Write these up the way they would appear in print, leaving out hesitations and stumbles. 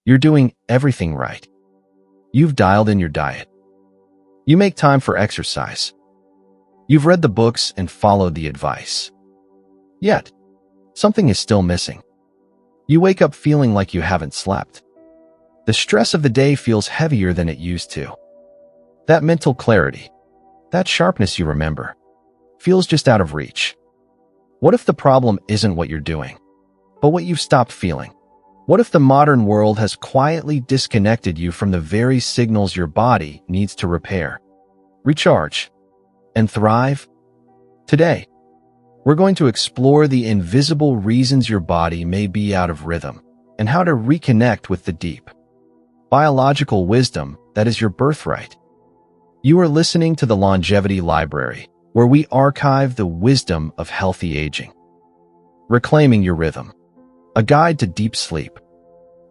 You're doing everything right. You've dialed in your diet. You make time for exercise. You've read the books and followed the advice. Yet, something is still missing. You wake up feeling like you haven't slept. The stress of the day feels heavier than it used to. That mental clarity, that sharpness you remember, feels just out of reach. What if the problem isn't what you're doing, but what you've stopped feeling? What if the modern world has quietly disconnected you from the very signals your body needs to repair, recharge, and thrive? Today, we're going to explore the invisible reasons your body may be out of rhythm and how to reconnect with the deep, biological wisdom that is your birthright. You are listening to the Longevity Library, where we archive the wisdom of healthy aging. Reclaiming your rhythm, a guide to deep sleep,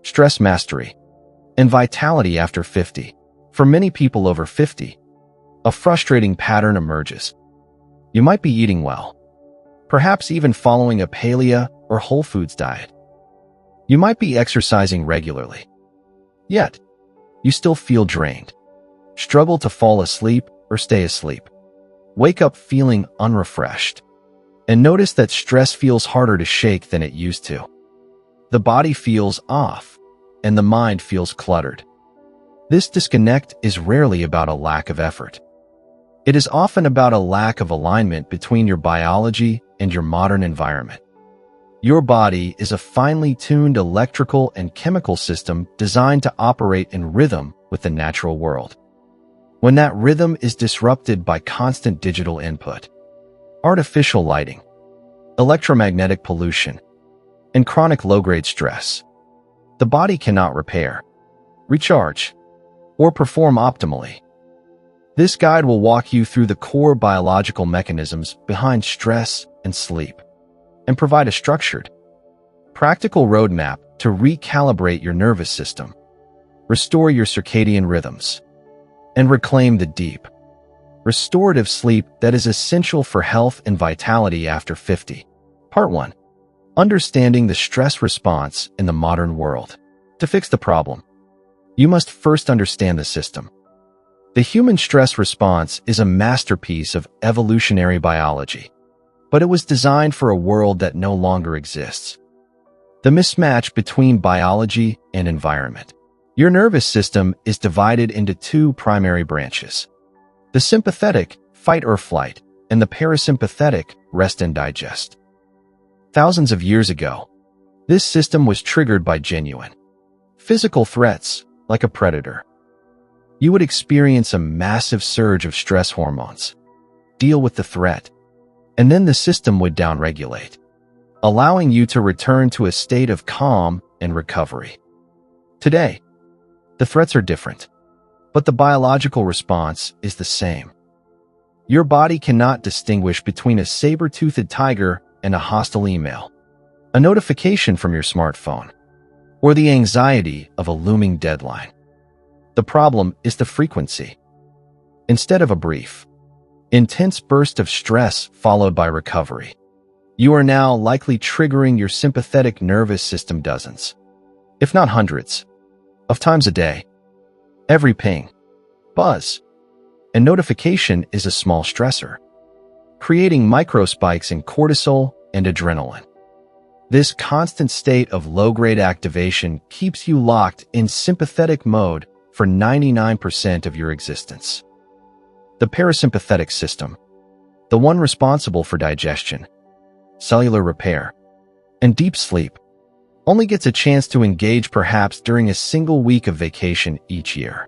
stress mastery, and vitality after 50. For many people over 50, a frustrating pattern emerges. You might be eating well, perhaps even following a paleo or whole foods diet. You might be exercising regularly, yet you still feel drained, struggle to fall asleep or stay asleep, wake up feeling unrefreshed, and notice that stress feels harder to shake than it used to. The body feels off, and the mind feels cluttered. This disconnect is rarely about a lack of effort. It is often about a lack of alignment between your biology and your modern environment. Your body is a finely tuned electrical and chemical system designed to operate in rhythm with the natural world. When that rhythm is disrupted by constant digital input, artificial lighting, electromagnetic pollution, and chronic low-grade stress, the body cannot repair, recharge, or perform optimally. This guide will walk you through the core biological mechanisms behind stress and sleep, and provide a structured, practical roadmap to recalibrate your nervous system, restore your circadian rhythms, and reclaim the deep, restorative sleep that is essential for health and vitality after 50. Part 1. Understanding the stress response in the modern world. To fix the problem, you must first understand the system. The human stress response is a masterpiece of evolutionary biology, but it was designed for a world that no longer exists. The mismatch between biology and environment. Your nervous system is divided into two primary branches: the sympathetic, fight or flight, and the parasympathetic, rest and digest. Thousands of years ago, this system was triggered by genuine physical threats, like a predator. You would experience a massive surge of stress hormones, deal with the threat, and then the system would downregulate, allowing you to return to a state of calm and recovery. Today, the threats are different, but the biological response is the same. Your body cannot distinguish between a saber-toothed tiger and a hostile email, a notification from your smartphone, or the anxiety of a looming deadline. The problem is the frequency. Instead of a brief, intense burst of stress followed by recovery, you are now likely triggering your sympathetic nervous system dozens, if not hundreds, of times a day. Every ping, buzz, and notification is a small stressor, creating microspikes in cortisol and adrenaline. This constant state of low-grade activation keeps you locked in sympathetic mode for 99% of your existence. The parasympathetic system, the one responsible for digestion, cellular repair, and deep sleep, only gets a chance to engage perhaps during a single week of vacation each year.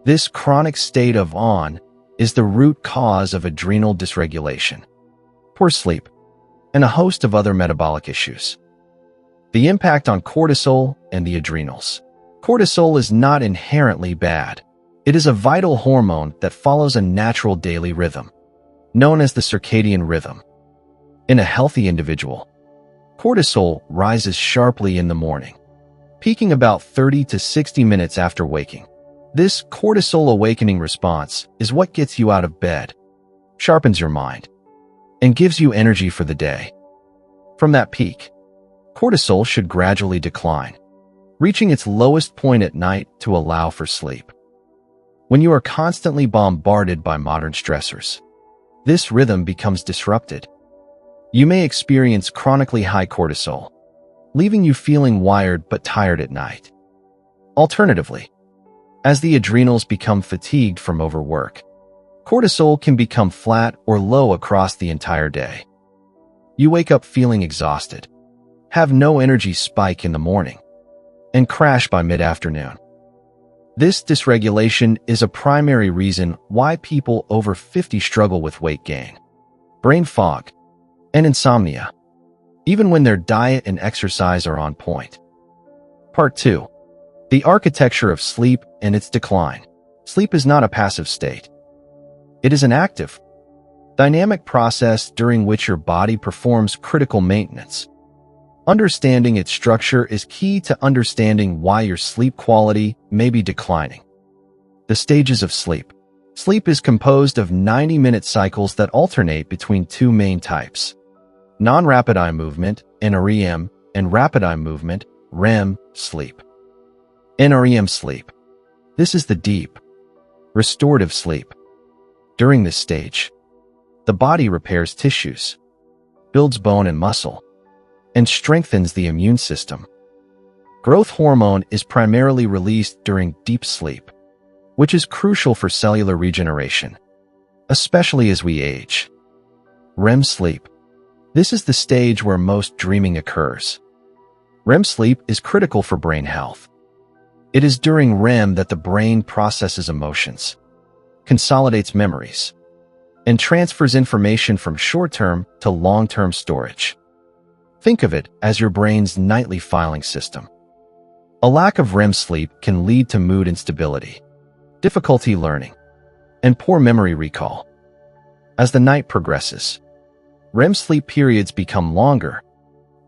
This chronic state of on is the root cause of adrenal dysregulation, poor sleep, and a host of other metabolic issues. The impact on cortisol and the adrenals. Cortisol is not inherently bad. It is a vital hormone that follows a natural daily rhythm, known as the circadian rhythm. In a healthy individual, cortisol rises sharply in the morning, peaking about 30 to 60 minutes after waking. This cortisol awakening response is what gets you out of bed, sharpens your mind, and gives you energy for the day. From that peak, cortisol should gradually decline, reaching its lowest point at night to allow for sleep. When you are constantly bombarded by modern stressors, this rhythm becomes disrupted. You may experience chronically high cortisol, leaving you feeling wired but tired at night. Alternatively, as the adrenals become fatigued from overwork, cortisol can become flat or low across the entire day. You wake up feeling exhausted, have no energy spike in the morning, and crash by mid-afternoon. This dysregulation is a primary reason why people over 50 struggle with weight gain, brain fog, and insomnia, even when their diet and exercise are on point. Part 2. The architecture of sleep and its decline. Sleep is not a passive state. It is an active, dynamic process during which your body performs critical maintenance. Understanding its structure is key to understanding why your sleep quality may be declining. The stages of sleep. Sleep is composed of 90-minute cycles that alternate between two main types: non-rapid eye movement, NREM, and rapid eye movement, REM, sleep. NREM sleep. This is the deep, restorative sleep. During this stage, the body repairs tissues, builds bone and muscle, and strengthens the immune system. Growth hormone is primarily released during deep sleep, which is crucial for cellular regeneration, especially as we age. REM sleep. This is the stage where most dreaming occurs. REM sleep is critical for brain health. It is during REM that the brain processes emotions, consolidates memories, and transfers information from short-term to long-term storage. Think of it as your brain's nightly filing system. A lack of REM sleep can lead to mood instability, difficulty learning, and poor memory recall. As the night progresses, REM sleep periods become longer,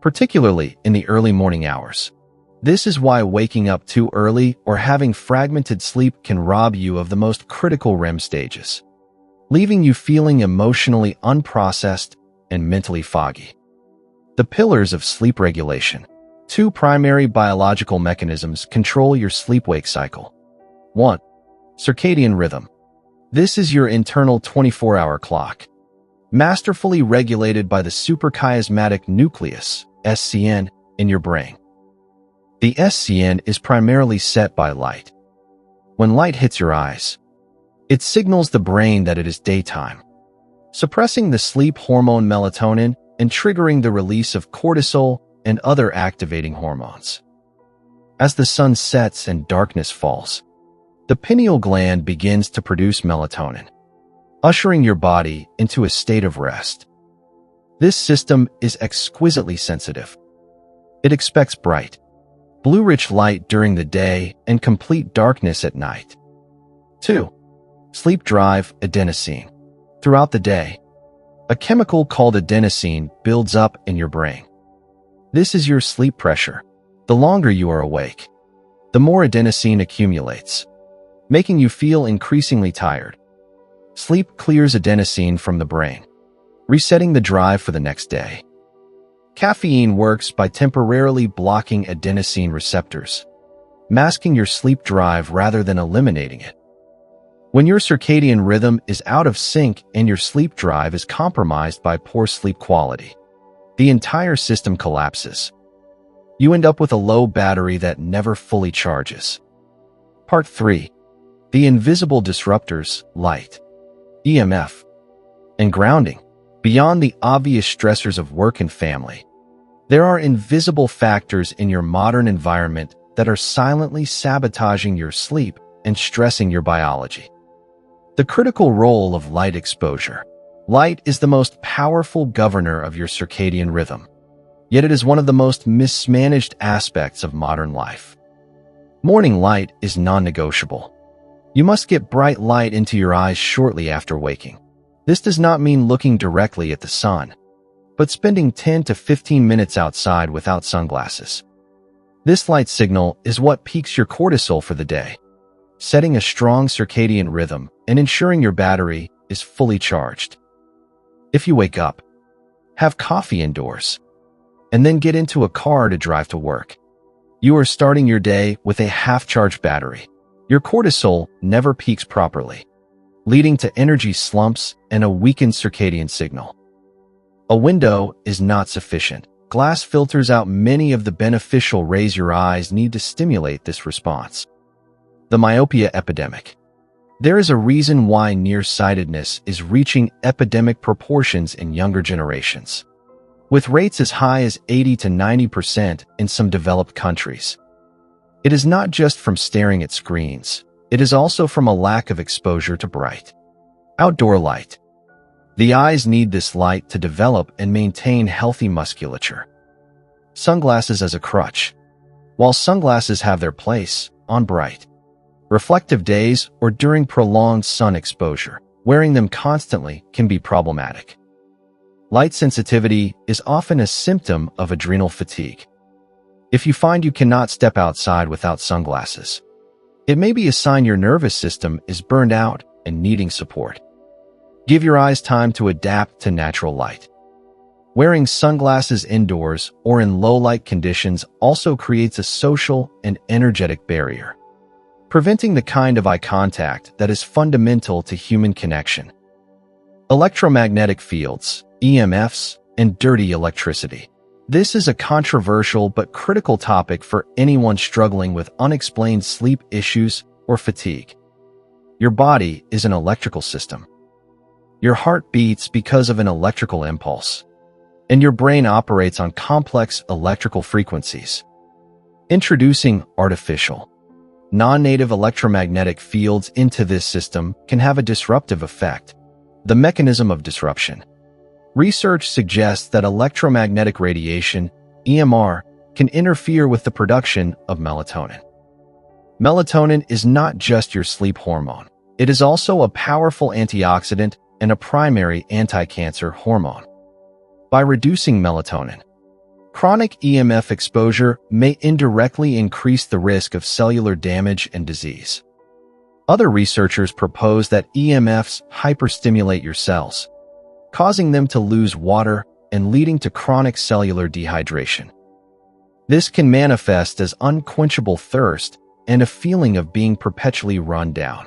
particularly in the early morning hours. This is why waking up too early or having fragmented sleep can rob you of the most critical REM stages, leaving you feeling emotionally unprocessed and mentally foggy. The pillars of sleep regulation. Two primary biological mechanisms control your sleep-wake cycle. 1. Circadian rhythm. This is your internal 24-hour clock, masterfully regulated by the suprachiasmatic nucleus, SCN, in your brain. The SCN is primarily set by light. When light hits your eyes, it signals the brain that it is daytime, suppressing the sleep hormone melatonin and triggering the release of cortisol and other activating hormones. As the sun sets and darkness falls, the pineal gland begins to produce melatonin, ushering your body into a state of rest. This system is exquisitely sensitive. It expects bright, blue-rich light during the day and complete darkness at night. 2. Sleep drive adenosine. Throughout the day, a chemical called adenosine builds up in your brain. This is your sleep pressure. The longer you are awake, the more adenosine accumulates, making you feel increasingly tired. Sleep clears adenosine from the brain, resetting the drive for the next day. Caffeine works by temporarily blocking adenosine receptors, masking your sleep drive rather than eliminating it. When your circadian rhythm is out of sync and your sleep drive is compromised by poor sleep quality, the entire system collapses. You end up with a low battery that never fully charges. Part 3. The invisible disruptors, light, EMF, and grounding. Beyond the obvious stressors of work and family, there are invisible factors in your modern environment that are silently sabotaging your sleep and stressing your biology. The critical role of light exposure. Light is the most powerful governor of your circadian rhythm, yet it is one of the most mismanaged aspects of modern life. Morning light is non-negotiable. You must get bright light into your eyes shortly after waking. This does not mean looking directly at the sun, but spending 10 to 15 minutes outside without sunglasses. This light signal is what peaks your cortisol for the day, setting a strong circadian rhythm and ensuring your battery is fully charged. If you wake up, have coffee indoors, and then get into a car to drive to work, You are starting your day with a half-charged battery. Your cortisol never peaks properly, leading to energy slumps and a weakened circadian signal. A window is not sufficient. Glass filters out many of the beneficial rays your eyes need to stimulate this response. The myopia epidemic. There is a reason why nearsightedness is reaching epidemic proportions in younger generations, with rates as high as 80 to 90% in some developed countries. It is not just from staring at screens. It is also from a lack of exposure to bright outdoor light. The eyes need this light to develop and maintain healthy musculature. Sunglasses as a crutch. While sunglasses have their place on bright, reflective days or during prolonged sun exposure, wearing them constantly can be problematic. Light sensitivity is often a symptom of adrenal fatigue. If you find you cannot step outside without sunglasses, it may be a sign your nervous system is burned out and needing support. Give your eyes time to adapt to natural light. Wearing sunglasses indoors or in low-light conditions also creates a social and energetic barrier, preventing the kind of eye contact that is fundamental to human connection. Electromagnetic fields, EMFs, and dirty electricity. This is a controversial but critical topic for anyone struggling with unexplained sleep issues or fatigue. Your body is an electrical system. Your heart beats because of an electrical impulse, and your brain operates on complex electrical frequencies. Introducing artificial, non-native electromagnetic fields into this system can have a disruptive effect. The mechanism of disruption. Research suggests that electromagnetic radiation, EMR, can interfere with the production of melatonin. Melatonin is not just your sleep hormone. It is also a powerful antioxidant and a primary anti-cancer hormone. By reducing melatonin, chronic EMF exposure may indirectly increase the risk of cellular damage and disease. Other researchers propose that EMFs hyperstimulate your cells, causing them to lose water and leading to chronic cellular dehydration. This can manifest as unquenchable thirst and a feeling of being perpetually run down.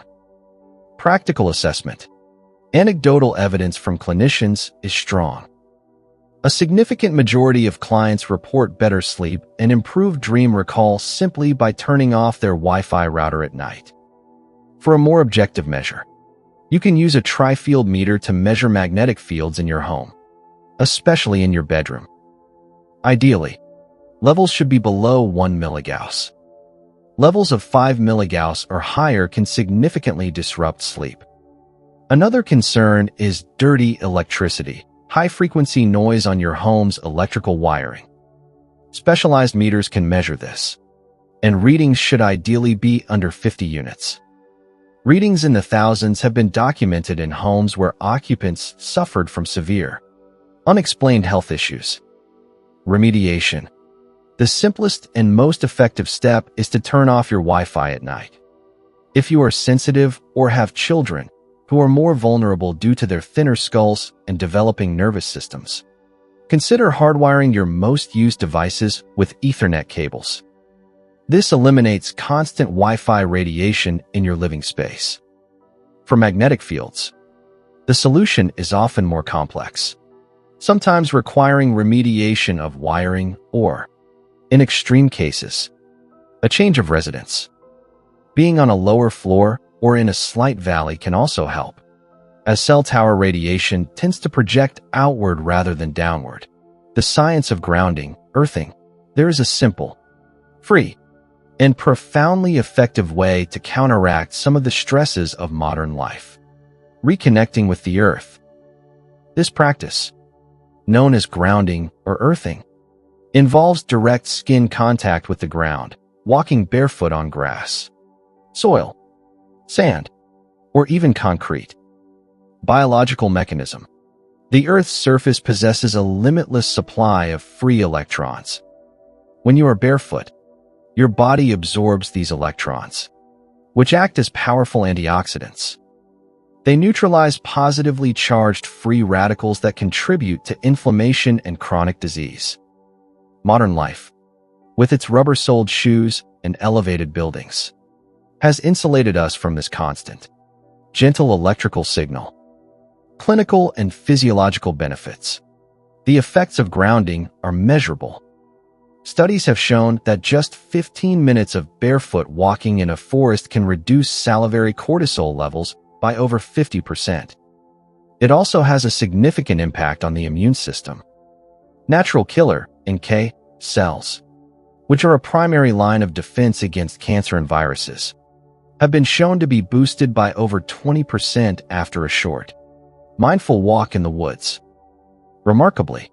Practical assessment. Anecdotal evidence from clinicians is strong. A significant majority of clients report better sleep and improved dream recall simply by turning off their Wi-Fi router at night. For a more objective measure, you can use a tri-field meter to measure magnetic fields in your home, especially in your bedroom. Ideally, levels should be below 1 milligauss. Levels of 5 milligauss or higher can significantly disrupt sleep. Another concern is dirty electricity, high-frequency noise on your home's electrical wiring. Specialized meters can measure this, and readings should ideally be under 50 units. Readings in the thousands have been documented in homes where occupants suffered from severe, unexplained health issues. Remediation. The simplest and most effective step is to turn off your Wi-Fi at night. If you are sensitive or have children who are more vulnerable due to their thinner skulls and developing nervous systems, consider hardwiring your most used devices with Ethernet cables. This eliminates constant Wi-Fi radiation in your living space. For magnetic fields, the solution is often more complex, sometimes requiring remediation of wiring or, in extreme cases, a change of residence. Being on a lower floor or in a slight valley can also help, as cell tower radiation tends to project outward rather than downward. The science of grounding, earthing. There is a simple, free, and profoundly effective way to counteract some of the stresses of modern life. Reconnecting with the earth. This practice, known as grounding or earthing, involves direct skin contact with the ground, walking barefoot on grass, soil, sand, or even concrete. Biological mechanism. The Earth's surface possesses a limitless supply of free electrons. When you are barefoot, your body absorbs these electrons, which act as powerful antioxidants. They neutralize positively charged free radicals that contribute to inflammation and chronic disease. Modern life. with its rubber-soled shoes and elevated buildings, has insulated us from this constant, gentle electrical signal. Clinical and physiological benefits. The effects of grounding are measurable. Studies have shown that just 15 minutes of barefoot walking in a forest can reduce salivary cortisol levels by over 50%. It also has a significant impact on the immune system. Natural killer NK cells, which are a primary line of defense against cancer and viruses, have been shown to be boosted by over 20% after a short, mindful walk in the woods. Remarkably,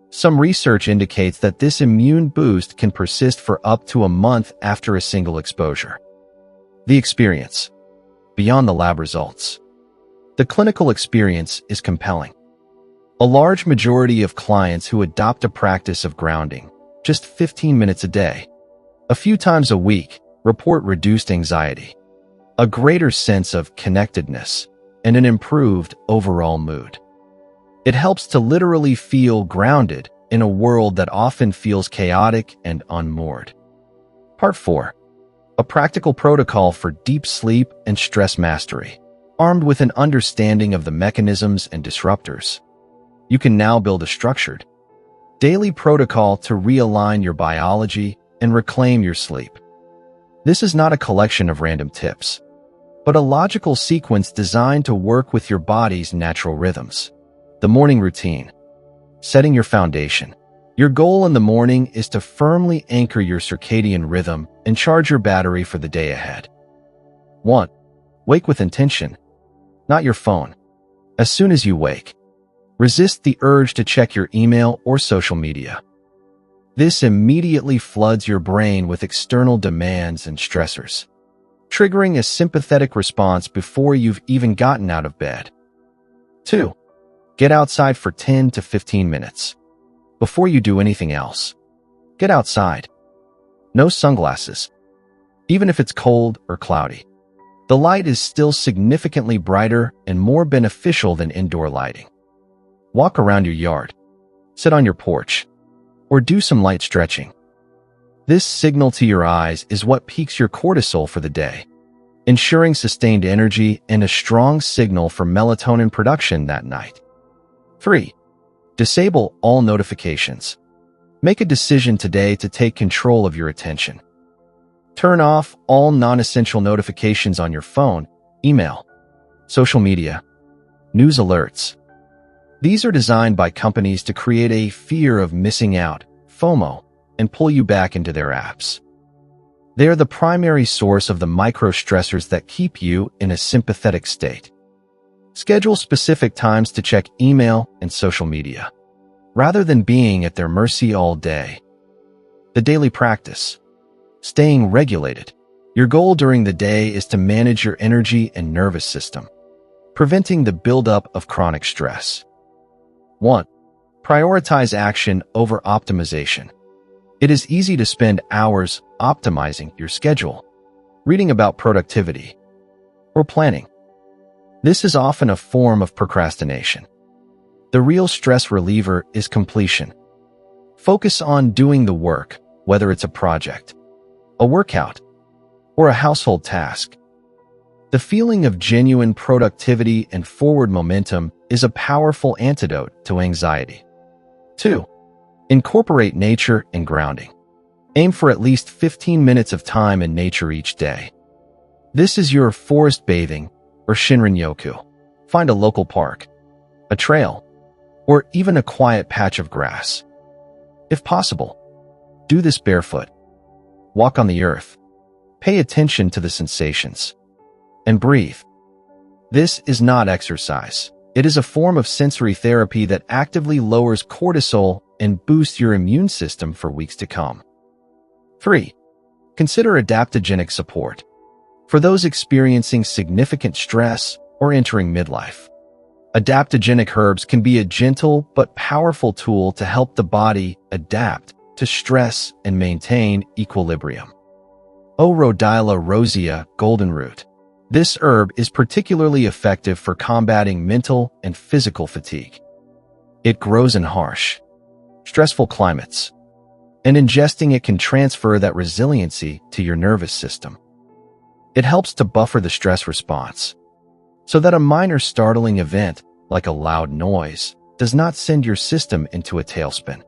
some research indicates that this immune boost can persist for up to a month after a single exposure. The experience. Beyond the lab results, the clinical experience is compelling. A large majority of clients who adopt a practice of grounding, just 15 minutes a day, a few times a week, report reduced anxiety, a greater sense of connectedness, and an improved overall mood. It helps to literally feel grounded in a world that often feels chaotic and unmoored. Part 4. A practical protocol for deep sleep and stress mastery. Armed with an understanding of the mechanisms and disruptors, you can now build a structured, daily protocol to realign your biology and reclaim your sleep. This is not a collection of random tips, but a logical sequence designed to work with your body's natural rhythms. The morning routine. Setting your foundation. Your goal in the morning is to firmly anchor your circadian rhythm and charge your battery for the day ahead. 1. Wake with intention, not your phone. As soon as you wake, resist the urge to check your email or social media. This immediately floods your brain with external demands and stressors, triggering a sympathetic response before you've even gotten out of bed. 2. Get outside for 10 to 15 minutes. Before you do anything else, get outside. No sunglasses. Even if it's cold or cloudy, the light is still significantly brighter and more beneficial than indoor lighting. Walk around your yard, sit on your porch, or do some light stretching. This signal to your eyes is what peaks your cortisol for the day, ensuring sustained energy and a strong signal for melatonin production that night. 3. Disable all notifications. Make a decision today to take control of your attention. Turn off all non-essential notifications on your phone, email, social media, news alerts. These are designed by companies to create a fear of missing out, FOMO, and pull you back into their apps. They are the primary source of the micro-stressors that keep you in a sympathetic state. Schedule specific times to check email and social media, rather than being at their mercy all day. The daily practice. Staying regulated. Your goal during the day is to manage your energy and nervous system, preventing the buildup of chronic stress. 1. Prioritize action over optimization. It is easy to spend hours optimizing your schedule, reading about productivity, or planning. This is often a form of procrastination. The real stress reliever is completion. Focus on doing the work, whether it's a project, a workout, or a household task. The feeling of genuine productivity and forward momentum is a powerful antidote to anxiety. 2. Incorporate nature and grounding. Aim for at least 15 minutes of time in nature each day. This is your forest bathing or Shinrin-yoku. Find a local park, a trail, or even a quiet patch of grass. If possible, do this barefoot. Walk on the earth. Pay attention to the sensations. And breathe. This is not exercise. It is a form of sensory therapy that actively lowers cortisol and boosts your immune system for weeks to come. 3. Consider adaptogenic support. For those experiencing significant stress or entering midlife, adaptogenic herbs can be a gentle but powerful tool to help the body adapt to stress and maintain equilibrium. O. rhodiola rosea goldenroot. This herb is particularly effective for combating mental and physical fatigue. It grows in harsh, stressful climates and ingesting it can transfer that resiliency to your nervous system. It helps to buffer the stress response, so that a minor startling event, like a loud noise, does not send your system into a tailspin.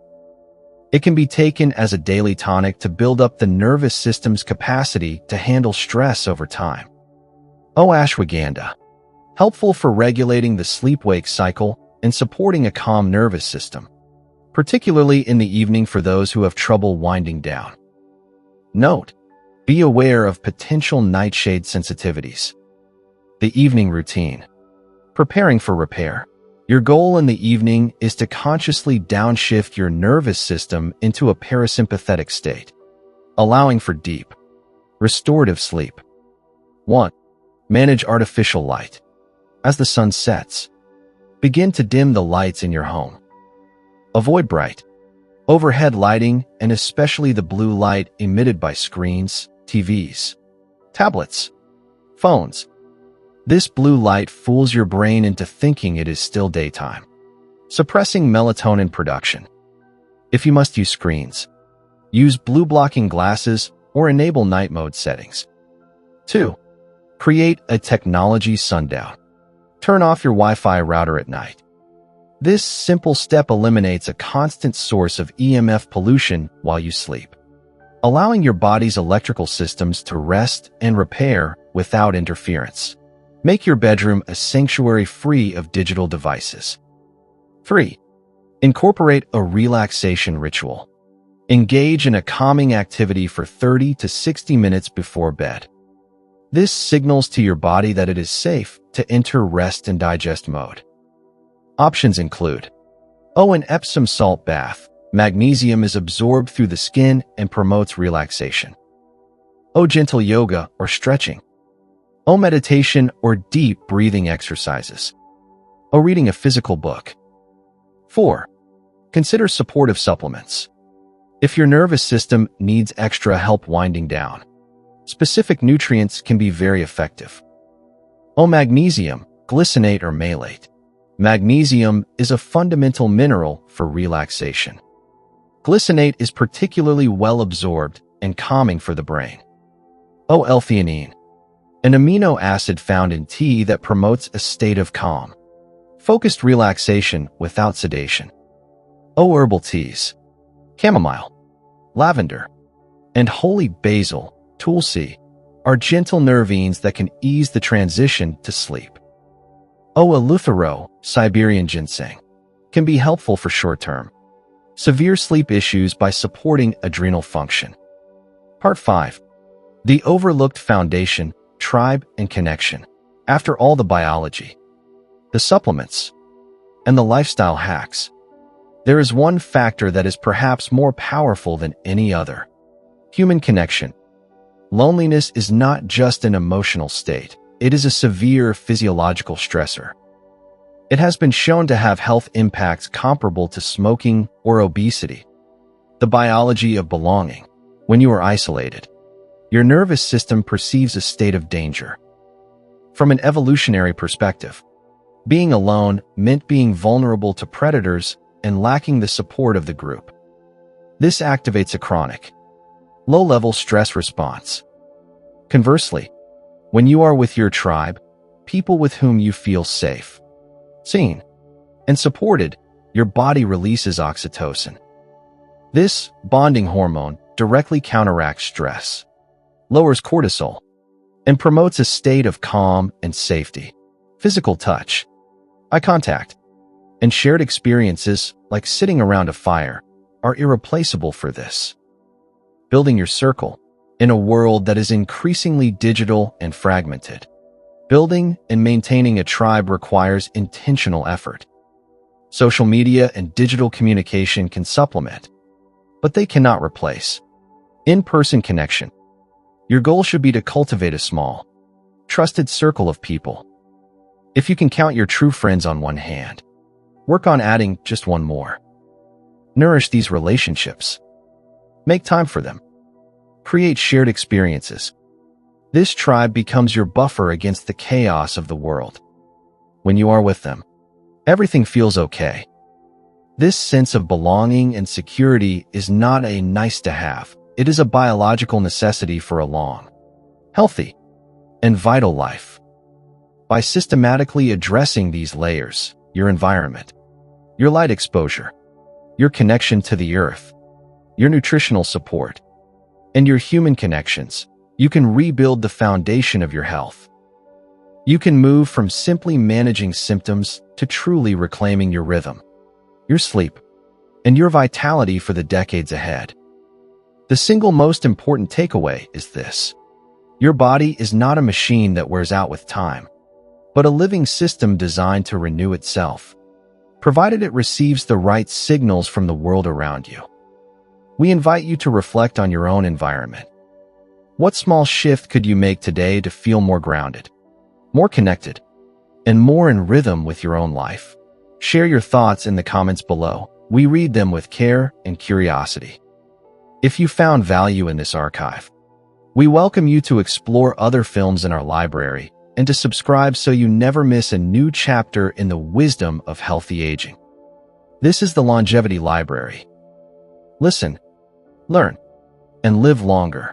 It can be taken as a daily tonic to build up the nervous system's capacity to handle stress over time. Ashwagandha, helpful for regulating the sleep-wake cycle and supporting a calm nervous system, particularly in the evening for those who have trouble winding down. Note: be aware of potential nightshade sensitivities. The evening routine. Preparing for repair. Your goal in the evening is to consciously downshift your nervous system into a parasympathetic state, allowing for deep, restorative sleep. 1. Manage artificial light. As the sun sets, begin to dim the lights in your home. Avoid bright, overhead lighting and especially the blue light emitted by screens, TVs, tablets, phones. This blue light fools your brain into thinking it is still daytime, suppressing melatonin production. If you must use screens, use blue-blocking glasses or enable night mode settings. 2. Create a technology sundown. Turn off your Wi-Fi router at night. This simple step eliminates a constant source of EMF pollution while you sleep, allowing your body's electrical systems to rest and repair without interference. Make your bedroom a sanctuary free of digital devices. 3. Incorporate a relaxation ritual. Engage in a calming activity for 30 to 60 minutes before bed. This signals to your body that it is safe to enter rest and digest mode. Options include an Epsom salt bath. Magnesium is absorbed through the skin and promotes relaxation. Gentle yoga or stretching. Meditation or deep breathing exercises. Reading a physical book. 4. Consider supportive supplements. If your nervous system needs extra help winding down, specific nutrients can be very effective. Magnesium, glycinate or malate. Magnesium is a fundamental mineral for relaxation. Glycinate is particularly well absorbed and calming for the brain. L-theanine, an amino acid found in tea that promotes a state of calm, focused relaxation without sedation. Herbal teas. Chamomile, lavender, and holy basil, tulsi, are gentle nervines that can ease the transition to sleep. Eleuthero, Siberian ginseng, can be helpful for short-term, severe sleep issues by supporting adrenal function. Part 5. The overlooked foundation, tribe, and connection. After all the biology, the supplements, and the lifestyle hacks, there is one factor that is perhaps more powerful than any other: human connection. Loneliness is not just an emotional state, it is a severe physiological stressor. It has been shown to have health impacts comparable to smoking or obesity. The biology of belonging. When you are isolated, your nervous system perceives a state of danger. From an evolutionary perspective, being alone meant being vulnerable to predators and lacking the support of the group. This activates a chronic, low-level stress response. Conversely, when you are with your tribe, people with whom you feel safe, seen, and supported, your body releases oxytocin. This bonding hormone directly counteracts stress, lowers cortisol, and promotes a state of calm and safety. Physical touch, eye contact, and shared experiences like sitting around a fire are irreplaceable for this. Building your circle. In a world that is increasingly digital and fragmented, building and maintaining a tribe requires intentional effort. Social media and digital communication can supplement, but they cannot replace in-person connection. Your goal should be to cultivate a small, trusted circle of people. If you can count your true friends on one hand, work on adding just one more. Nourish these relationships. Make time for them. Create shared experiences. This tribe becomes your buffer against the chaos of the world. When you are with them, everything feels okay. This sense of belonging and security is not a nice to have. It is a biological necessity for a long, healthy, and vital life. By systematically addressing these layers, your environment, your light exposure, your connection to the earth, your nutritional support, and your human connections, you can rebuild the foundation of your health. You can move from simply managing symptoms to truly reclaiming your rhythm, your sleep, and your vitality for the decades ahead. The single most important takeaway is this: your body is not a machine that wears out with time, but a living system designed to renew itself, provided it receives the right signals from the world around you. We invite you to reflect on your own environment. What small shift could you make today to feel more grounded, more connected, and more in rhythm with your own life? Share your thoughts in the comments below. We read them with care and curiosity. If you found value in this archive, we welcome you to explore other films in our library and to subscribe so you never miss a new chapter in the wisdom of healthy aging. This is the Longevity Library. Listen, learn, and live longer.